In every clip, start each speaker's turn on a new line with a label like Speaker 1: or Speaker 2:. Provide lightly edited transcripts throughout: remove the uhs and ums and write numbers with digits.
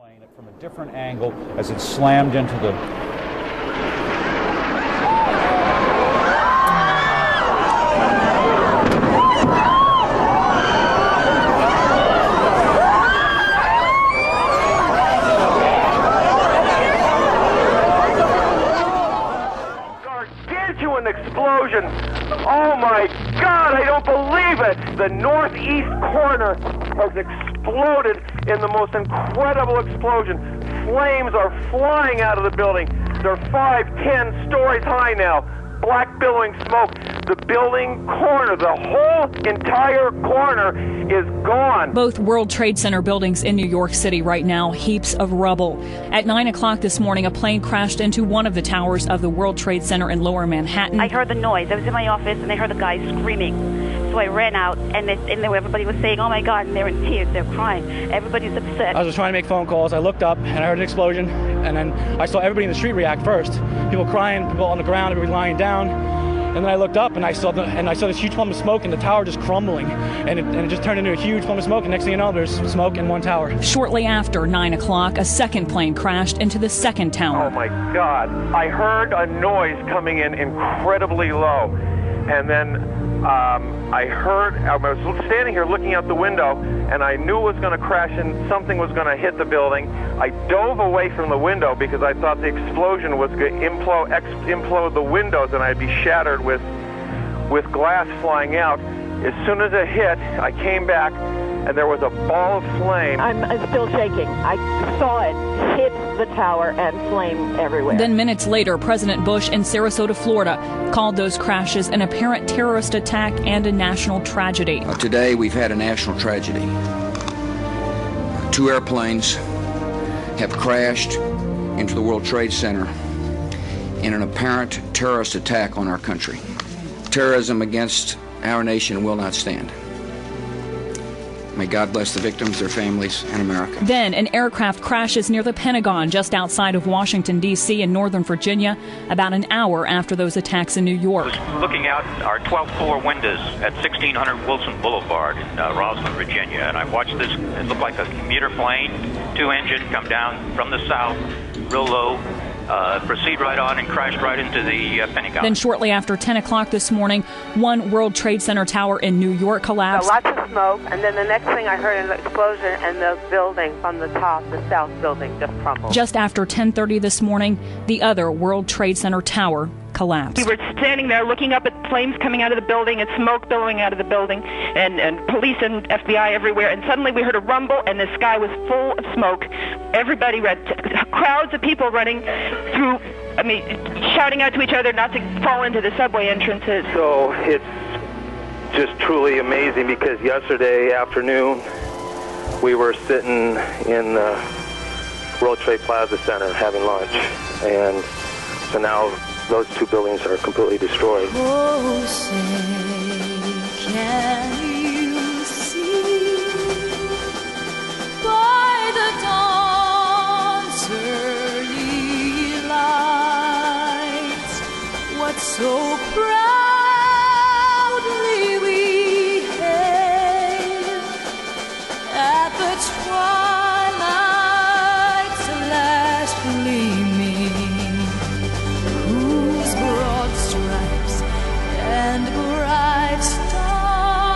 Speaker 1: Playing it from a different angle as it slammed into the
Speaker 2: gargantuan explosion. Oh my God, I don't believe it. The northeast corner has exploded in the most incredible explosion. Flames are flying out of the building. They're 5, 10 stories high now. Black billowing smoke. The building corner, the whole entire corner is gone.
Speaker 3: Both World Trade Center buildings in New York City right now, heaps of rubble. At 9 o'clock this morning, a plane crashed into one of the towers of the World Trade Center in Lower Manhattan.
Speaker 4: I heard the noise. I was in my office and I heard the guy screaming. So I ran out, and everybody was saying, "Oh my God!" and they're in tears, they're crying. Everybody's upset.
Speaker 5: I was just trying to make phone calls. I looked up and I heard an explosion, and then I saw everybody in the street react first. People crying, people on the ground, everybody lying down. And then I looked up and I saw this huge plume of smoke and the tower just crumbling, and it just turned into a huge plume of smoke. And next thing you know, there's smoke in one tower.
Speaker 3: Shortly after 9 o'clock, a second plane crashed into the second tower.
Speaker 2: Oh my God! I heard a noise coming in incredibly low, and then I was standing here looking out the window, and I knew it was going to crash and something was going to hit the building. I dove away from the window because I thought the explosion was going to implode the windows and I'd be shattered with glass flying out. As soon as it hit, I came back and there was a ball of flame.
Speaker 6: I'm still shaking. I saw it hit the tower and flame everywhere.
Speaker 3: Then minutes later, President Bush in Sarasota, Florida, called those crashes an apparent terrorist attack and a national tragedy.
Speaker 7: Today we've had a national tragedy. 2 airplanes have crashed into the World Trade Center in an apparent terrorist attack on our country. Terrorism against our nation will not stand. May God bless the victims, their families, and America.
Speaker 3: Then an aircraft crashes near the Pentagon just outside of Washington, D.C. in Northern Virginia, about an hour after those attacks in New York.
Speaker 8: I was looking out our 12th floor windows at 1600 Wilson Boulevard in Rosslyn, Virginia, and I watched this. It looked like a commuter plane, 2-engine, come down from the south, real low, proceed right on and crashed right into the Pentagon.
Speaker 3: Then shortly after 10 o'clock this morning, one World Trade Center tower in New York collapsed.
Speaker 6: Lots of smoke, and then the next thing I heard an explosion, and the building on the top, the south building, just crumbled.
Speaker 3: Just after 10:30 this morning, the other World Trade Center tower collapsed.
Speaker 9: We were standing there looking up at flames coming out of the building and smoke billowing out of the building, and police and FBI everywhere, and suddenly we heard a rumble and the sky was full of smoke. Everybody crowds of people running through, shouting out to each other not to fall into the subway entrances.
Speaker 2: So it's just truly amazing because yesterday afternoon we were sitting in the World Trade Plaza Center having lunch, and so now those 2 buildings are completely destroyed.
Speaker 10: Oh, say, can you see by the dawn's early light what so proudly we hailed at the twilight's last gleaming, whose broad stripes and bright stars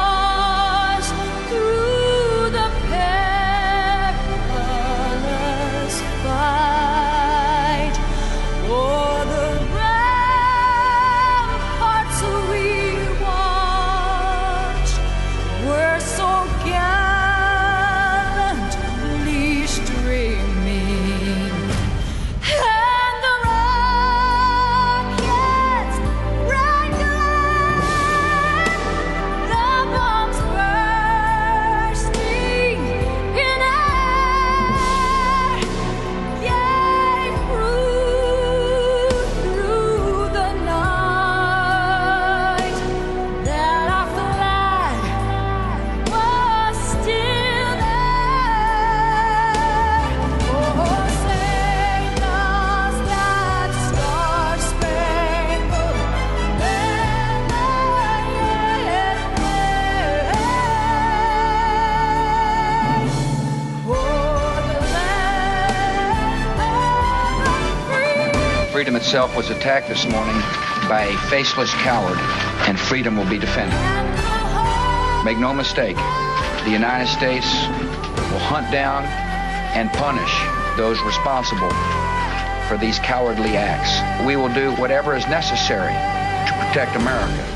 Speaker 7: Freedom itself was attacked this morning by a faceless coward, and freedom will be defended. Make no mistake, the United States will hunt down and punish those responsible for these cowardly acts. We will do whatever is necessary to protect America.